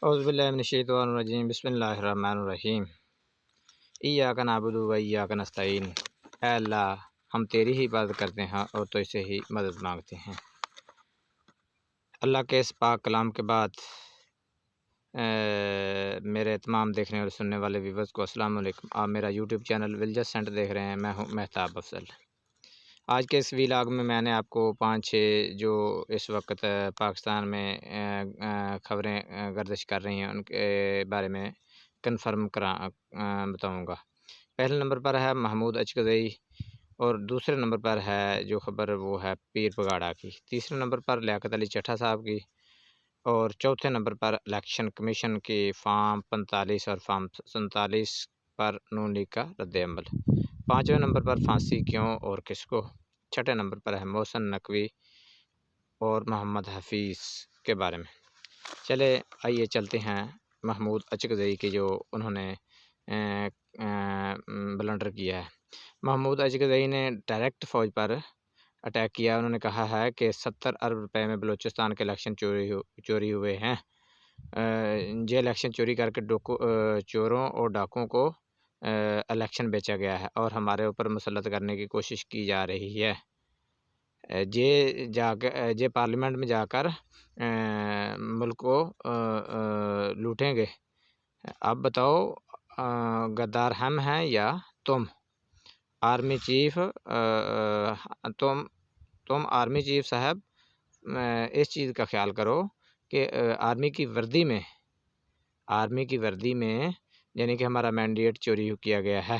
اعوذ باللہ من الشیطان الرجیم بسم اللہ الرحمن الرحیم ایاک نعبد و ایاک نستعین۔ اے اللہ ہم تیری ہی عبادت کرتے ہیں اور تو اس سے ہی مدد مانگتے ہیں۔ اللہ کے اس پاک کلام کے بعد میرے تمام دیکھنے اور سننے والے ویورز کو السلام علیکم۔ آپ میرا یوٹیوب چینل ویلجز سینٹر دیکھ رہے ہیں، میں ہوں مہتاب افضل۔ آج کے اس ویلاگ میں نے آپ کو 5-6 جو اس وقت پاکستان میں خبریں گردش کر رہی ہیں ان کے بارے میں کنفرم بتاؤں گا۔ پہلے نمبر پر ہے محمود اچکزئی، اور دوسرے نمبر پر ہے جو خبر وہ ہے پیر پگاڑا کی، تیسرے نمبر پر لیاقت علی چٹھا صاحب کی، اور چوتھے نمبر پر الیکشن کمیشن کی فارم 45 اور فارم 47 پر نون لیگ کا رد عمل، پانچویں نمبر پر پھانسی کیوں اور کس کو، چھٹے نمبر پر ہے محسن نقوی اور محمد حفیظ کے بارے میں۔ چلے آئیے چلتے ہیں محمود اچکزئی کی جو انہوں نے بلنڈر کیا ہے۔ محمود اچکزئی نے ڈائریکٹ فوج پر اٹیک کیا۔ انہوں نے کہا ہے کہ 70 ارب روپے میں بلوچستان کے الیکشن چوری ہوئے ہیں۔ یہ الیکشن چوری کر کے چوروں اور ڈاکوں کو الیکشن بیچا گیا ہے اور ہمارے اوپر مسلط کرنے کی کوشش کی جا رہی ہے۔ یہ پارلیمنٹ میں جا کر ملک کو لوٹیں گے۔ اب بتاؤ غدار ہم ہیں یا تم؟ آرمی چیف تم آرمی چیف صاحب اس چیز کا خیال کرو کہ آرمی کی وردی میں یعنی کہ ہمارا مینڈیٹ چوری کیا گیا ہے۔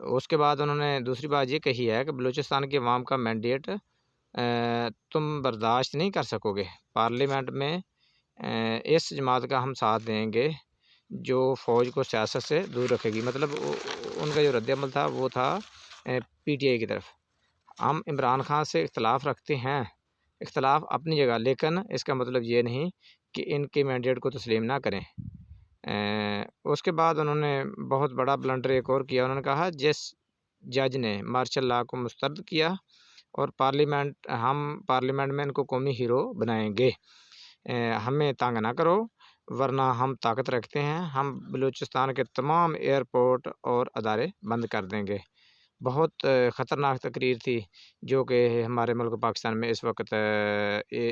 اس کے بعد انہوں نے دوسری بات یہ کہی ہے کہ بلوچستان کی عوام کا مینڈیٹ تم برداشت نہیں کر سکو گے۔ پارلیمنٹ میں اس جماعت کا ہم ساتھ دیں گے جو فوج کو سیاست سے دور رکھے گی۔ مطلب ان کا جو رد عمل تھا وہ تھا پی ٹی آئی کی طرف۔ ہم عمران خان سے اختلاف رکھتے ہیں، اختلاف اپنی جگہ، لیکن اس کا مطلب یہ نہیں کہ ان کے مینڈیٹ کو تسلیم نہ کریں۔ اس کے بعد انہوں نے بہت بڑا بلنڈر ایک اور کیا۔ انہوں نے کہا جس جج نے مارشل لاء کو مسترد کیا اور ہم پارلیمنٹ میں ان کو قومی ہیرو بنائیں گے، ہمیں تنگ نہ کرو ورنہ ہم طاقت رکھتے ہیں، ہم بلوچستان کے تمام ایئرپورٹ اور ادارے بند کر دیں گے۔ بہت خطرناک تقریر تھی جو کہ ہمارے ملک پاکستان میں اس وقت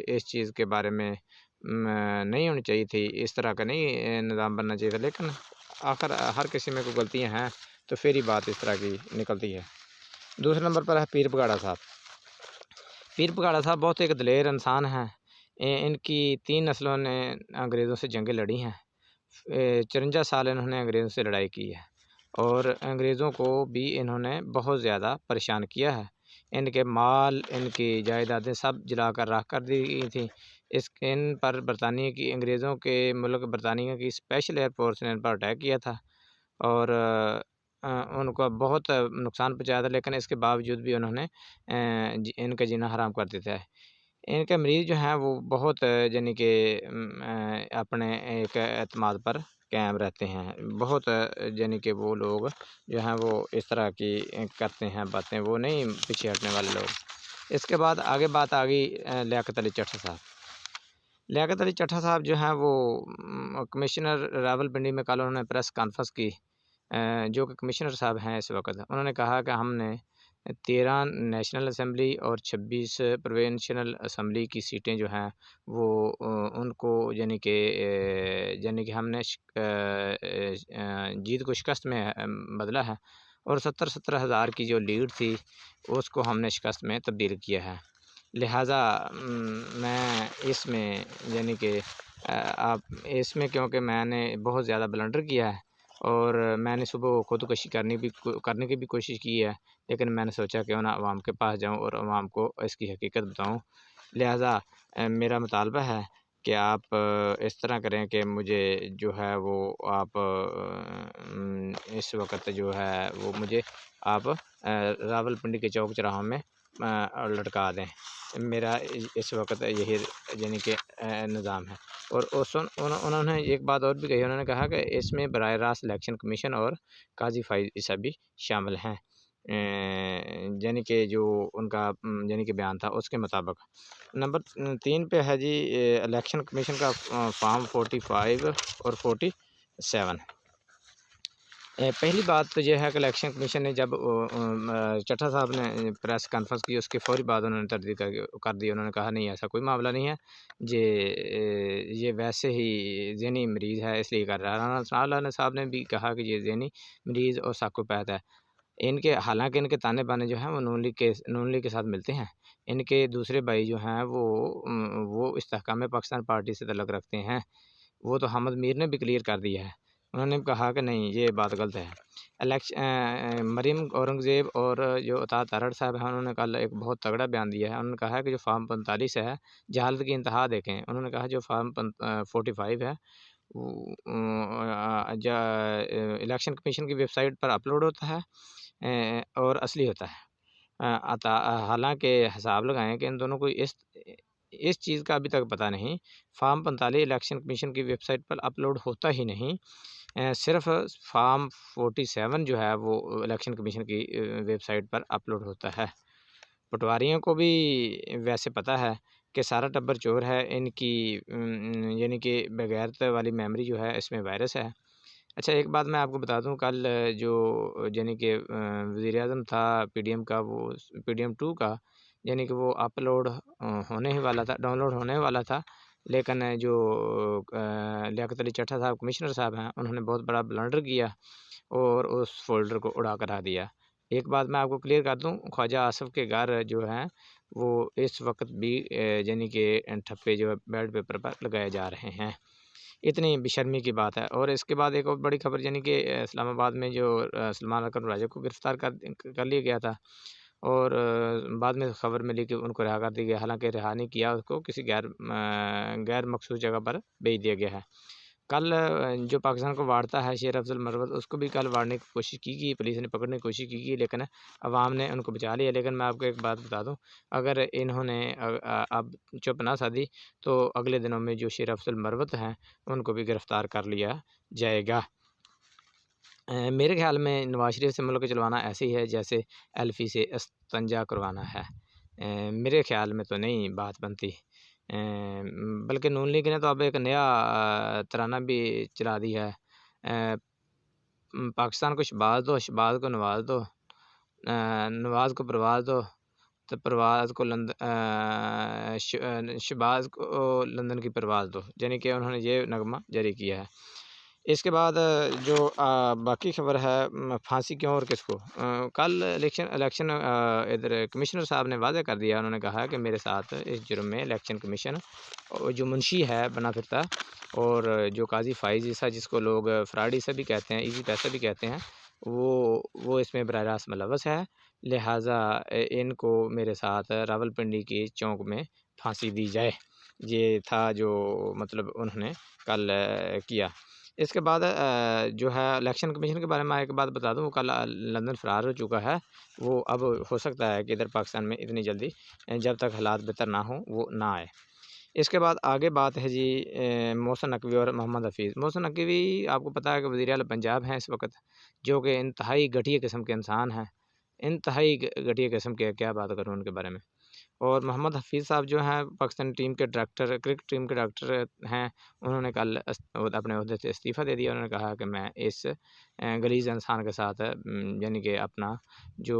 اس چیز کے بارے میں نہیں ہونی چاہیے تھی، اس طرح کا نہیں نظام بننا چاہیے تھا، لیکن آخر ہر کسی میں کوئی غلطیاں ہیں تو پھر ہی بات اس طرح کی نکلتی ہے۔ دوسرے نمبر پر ہے پیر پگاڑا صاحب۔ پیر پگاڑا صاحب بہت ایک دلیر انسان ہیں۔ ان کی 3 نسلوں نے انگریزوں سے جنگیں لڑی ہیں، 54 سال انہوں نے انگریزوں سے لڑائی کی ہے اور انگریزوں کو بھی انہوں نے بہت زیادہ پریشان کیا ہے۔ ان کے مال، ان کی جائیدادیں سب جلا کر راکھ کر دی گئی تھیں۔ ان پر برطانیہ کی انگریزوں کے ملک برطانیہ کی اسپیشل ایئر فورس نے ان پر اٹیک کیا تھا اور ان کو بہت نقصان پہنچایا تھا، لیکن اس کے باوجود بھی انہوں نے ان کا جینا حرام کر دیتا ہے۔ ان کے مریض جو ہیں وہ بہت یعنی کہ اپنے ایک اعتماد پر قائم رہتے ہیں، بہت یعنی کہ وہ لوگ جو ہیں وہ اس طرح کی کرتے ہیں باتیں، وہ نہیں پیچھے ہٹنے والے لوگ۔ اس کے بعد آگے بات آ گئی لیاقت علی چٹھا صاحب۔ لیاقت علی چٹھا صاحب جو ہیں وہ کمشنر راولپنڈی میں کل انہوں نے پریس کانفرنس کی، جو کہ کمشنر صاحب ہیں اس وقت۔ انہوں نے کہا کہ ہم نے 13 نیشنل اسمبلی اور 26 پروونشنل اسمبلی کی سیٹیں جو ہیں وہ ان کو یعنی کہ ہم نے جیت کو شکست میں بدلا ہے اور 70 ہزار کی جو لیڈ تھی اس کو ہم نے شکست میں تبدیل کیا ہے۔ لہٰذا میں اس میں یعنی کہ اس میں کیونکہ میں نے بہت زیادہ بلنڈر کیا ہے اور میں نے صبح خودکشی کرنے کی بھی کوشش کی ہے، لیکن میں نے سوچا کہ نہ عوام کے پاس جاؤں اور عوام کو اس کی حقیقت بتاؤں۔ لہٰذا میرا مطالبہ ہے کہ آپ اس طرح کریں کہ مجھے جو ہے وہ آپ اس وقت جو ہے وہ مجھے آپ راولپنڈی کے چوک چوراہوں میں لٹکا دیں۔ میرا اس وقت یہی یعنی کہ نظام ہے۔ اور انہوں نے ایک بات اور بھی کہی، انہوں نے کہا کہ اس میں براہ راست الیکشن کمیشن اور قاضی فائز عیسیٰ بھی شامل ہیں۔ یعنی کہ جو ان کا یعنی کہ بیان تھا اس کے مطابق۔ نمبر 3 پہ ہے جی الیکشن کمیشن کا فارم 45 اور 47۔ پہلی بات تو یہ ہے کہ الیکشن کمیشن نے جب چٹھا صاحب نے پریس کانفرنس کی، اس کے فوری بعد انہوں نے تردید کر دی۔ انہوں نے کہا نہیں، ایسا کوئی معاملہ نہیں ہے، یہ ویسے ہی ذہنی مریض ہے اس لیے کر رہا ہے۔ رانا صاحب نے بھی کہا کہ یہ ذہنی مریض اور سائیکوپیتھ ہے۔ حالانکہ ان کے تانے بانے جو ہیں وہ نون لیگ کے ساتھ ملتے ہیں۔ ان کے دوسرے بھائی جو ہیں وہ استحکام پاکستان پارٹی سے تعلق رکھتے ہیں۔ وہ تو حامد میر نے بھی کلیئر کر دیا ہے، انہوں نے کہا کہ نہیں، یہ بات غلط ہے۔ مریم اورنگزیب اور جو اطاعت ارڑ صاحب ہیں، انہوں نے کل ایک بہت تگڑا بیان دیا ہے۔ انہوں نے کہا کہ جو فارم 45 ہے، جہالت کی انتہا دیکھیں۔ انہوں نے کہا جو فارم 45 ہے الیکشن کمیشن کی ویب سائٹ پر اپلوڈ ہوتا ہے اور اصلی ہوتا ہے۔ حالانکہ حساب لگائیں کہ ان دونوں کو اس چیز کا ابھی تک پتہ نہیں۔ فارم 45 الیکشن کمیشن کی ویب سائٹ پر اپلوڈ ہوتا ہی نہیں، صرف فارم 47 جو ہے وہ الیکشن کمیشن کی ویب سائٹ پر اپلوڈ ہوتا ہے۔ پٹواریوں کو بھی ویسے پتہ ہے کہ سارا ٹبر چور ہے، ان کی یعنی کہ بغیرت والی میموری جو ہے اس میں وائرس ہے۔ اچھا، ایک بات میں آپ کو بتا دوں، کل جو یعنی کہ وزیر اعظم تھا پی ڈی ایم کا، وہ پی ڈی ایم 2 کا یعنی کہ وہ اپلوڈ ہونے ہی والا تھا، ڈاؤن لوڈ ہونے والا تھا، لیکن جو لیاقت علی چٹھا صاحب کمشنر صاحب ہیں، انہوں نے بہت بڑا بلنڈر کیا اور اس فولڈر کو اڑا کر رکھ دیا۔ ایک بات میں آپ کو کلیئر کر دوں، خواجہ آصف کے گھر جو ہیں وہ اس وقت بھی یعنی کہ ٹھپے جو بیلٹ پیپر پر لگائے جا رہے ہیں۔ اتنی بے شرمی کی بات ہے۔ اور اس کے بعد ایک اور بڑی خبر، یعنی کہ اسلام آباد میں جو سلمان اکرم راجہ کو گرفتار کر لیا گیا تھا، اور بعد میں خبر ملی کہ ان کو رہا کر دیا گیا، حالانکہ رہا نہیں کیا، اس کو کسی غیر مخصوص جگہ پر بھیج دیا گیا ہے۔ کل جو پاکستان کو واڑتا ہے شیر افضل مروت، اس کو بھی کل واڑنے کی کوشش کی گئی، پولیس نے پکڑنے کی کوشش کی، لیکن عوام نے ان کو بچا لیا۔ لیکن میں آپ کو ایک بات بتا دوں، اگر انہوں نے اب چپ نہ سادھی تو اگلے دنوں میں جو شیر افضل مروت ہیں ان کو بھی گرفتار کر لیا جائے گا۔ میرے خیال میں نواز شریف سے ملک چلوانا ایسے ہی ہے جیسے ایلفی سے استنجا کروانا ہے۔ میرے خیال میں تو نہیں بات بنتی، بلکہ نون لیگ نے تو اب ایک نیا ترانہ بھی چلا دی ہے، پاکستان کو شہباز دو، شہباز کو نواز دو، نواز کو پرواز دو، تو پرواز کو شہباز کو لندن کی پرواز دو، یعنی کہ انہوں نے یہ نغمہ جاری کیا ہے۔ اس کے بعد جو باقی خبر ہے، پھانسی کیوں اور کس کو، کل الیکشن ادھر کمشنر صاحب نے واضح کر دیا، انہوں نے کہا کہ میرے ساتھ اس جرم میں الیکشن کمیشن جو منشی ہے بنا پھرتا، اور جو قاضی فائز عیسیٰ جس کو لوگ فراڈ عیسیٰ بھی کہتے ہیں، ایزی پیسہ بھی کہتے ہیں، وہ اس میں براہ راست ملوث ہے، لہٰذا ان کو میرے ساتھ راول پنڈی کی چوک میں پھانسی دی جائے۔ یہ تھا جو مطلب انہوں نے کل کیا۔ اس کے بعد جو ہے الیکشن کمیشن کے بارے میں ایک بات بتا دوں، وہ کل لندن فرار ہو چکا ہے، وہ اب ہو سکتا ہے کہ ادھر پاکستان میں اتنی جلدی جب تک حالات بہتر نہ ہوں وہ نہ آئے۔ اس کے بعد آگے بات ہے جی محسن نقوی اور محمد حفیظ۔ محسن نقوی آپ کو پتہ ہے کہ وزیر اعلیٰ پنجاب ہیں اس وقت، جو کہ انتہائی گھٹیا قسم کے انسان ہیں، انتہائی گھٹیا قسم کے، کیا بات کروں ان کے بارے میں۔ اور محمد حفیظ صاحب جو ہیں پاکستان ٹیم کے ڈائریکٹر، کرکٹ ٹیم کے ڈائریکٹر ہیں، انہوں نے کل اپنے عہدے سے استعفیٰ دے دیا۔ انہوں نے کہا کہ میں اس غلیظ انسان کے ساتھ یعنی کہ اپنا جو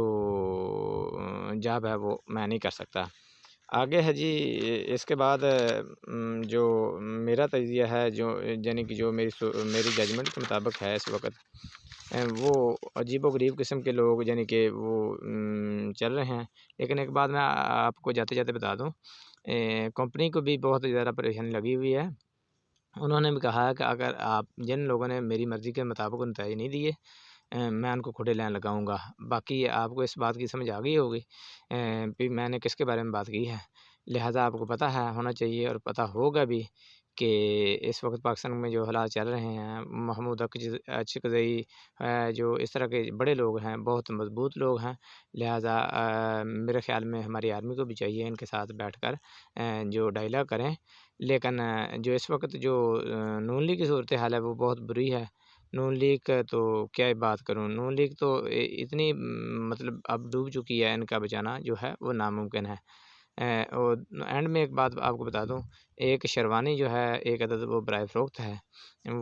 جاب ہے وہ میں نہیں کر سکتا۔ آگے ہے جی اس کے بعد جو میرا تجزیہ ہے، جو یعنی کہ جو میری ججمنٹ کے مطابق ہے اس وقت، وہ عجیب و غریب قسم کے لوگ یعنی کہ وہ چل رہے ہیں۔ لیکن ایک بات میں آپ کو جاتے جاتے بتا دوں، کمپنی کو بھی بہت زیادہ پریشانی لگی ہوئی ہے۔ انہوں نے بھی کہا ہے کہ اگر آپ جن لوگوں نے میری مرضی کے مطابق نتائج نہیں دیے، میں ان کو کھوٹے لائن لگاؤں گا۔ باقی آپ کو اس بات کی سمجھ آ گئی ہوگی کہ میں نے کس کے بارے میں بات کی ہے، لہٰذا آپ کو پتہ ہے، ہونا چاہیے اور پتہ ہوگا بھی کہ اس وقت پاکستان میں جو حالات چل رہے ہیں، محمود اچکزئی جو اس طرح کے بڑے لوگ ہیں، بہت مضبوط لوگ ہیں، لہٰذا میرے خیال میں ہماری آرمی کو بھی چاہیے ان کے ساتھ بیٹھ کر جو ڈائلاگ کریں۔ لیکن جو اس وقت جو نون لیگ کی صورتحال ہے وہ بہت بری ہے، نون لیگ تو کیا بات کروں، نون لیگ تو اتنی مطلب اب ڈوب چکی ہے، ان کا بچانا جو ہے وہ ناممکن ہے۔ اور اینڈ میں ایک بات آپ کو بتا دوں، ایک شیروانی جو ہے ایک عدد وہ برائے فروخت ہے،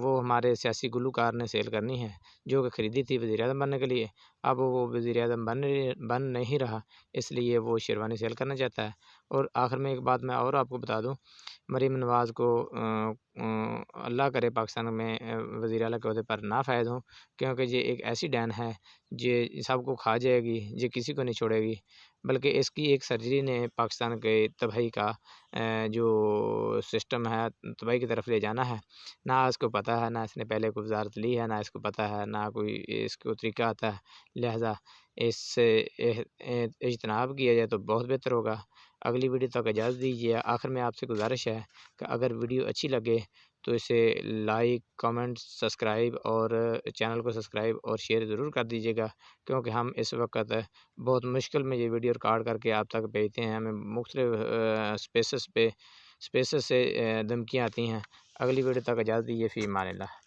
وہ ہمارے سیاسی گلوکار نے سیل کرنی ہے، جو کہ خریدی تھی وزیر اعظم بننے کے لیے۔ اب وہ وزیر اعظم بن نہیں رہا، اس لیے وہ شیروانی سیل کرنا چاہتا ہے۔ اور آخر میں ایک بات میں اور آپ کو بتا دوں، مریم نواز کو اللہ کرے پاکستان میں وزیر اعلیٰ کے عہدے پر نہ فائز ہوں، کیونکہ یہ ایک ایسی ڈین ہے جو سب کو کھا جائے گی، یہ کسی کو نہیں چھوڑے گی، بلکہ اس کی ایک سرجری نے پاکستان کے تباہی کا جو سسٹم ہے تباہی کی طرف لے جانا ہے۔ نہ اس کو پتہ ہے، نہ اس نے پہلے کوئی وزارت لی ہے، نہ اس کو پتہ ہے، نہ کوئی اس کو طریقہ آتا ہے، لہذا اس سے اجتناب کیا جائے تو بہت بہتر ہوگا۔ اگلی ویڈیو تک اجازت دیجیے۔ آخر میں آپ سے گزارش ہے کہ اگر ویڈیو اچھی لگے تو اسے لائک، کمنٹ، سبسکرائب اور چینل کو سبسکرائب اور شیئر ضرور کر دیجیے گا، کیونکہ ہم اس وقت بہت مشکل میں یہ ویڈیو ریکارڈ کر کے آپ تک بھیجتے ہیں، ہمیں مختلف اسپیسز سے دھمکیاں آتی ہیں۔ اگلی ویڈیو تک اجازت دیجیے، فی امان اللہ۔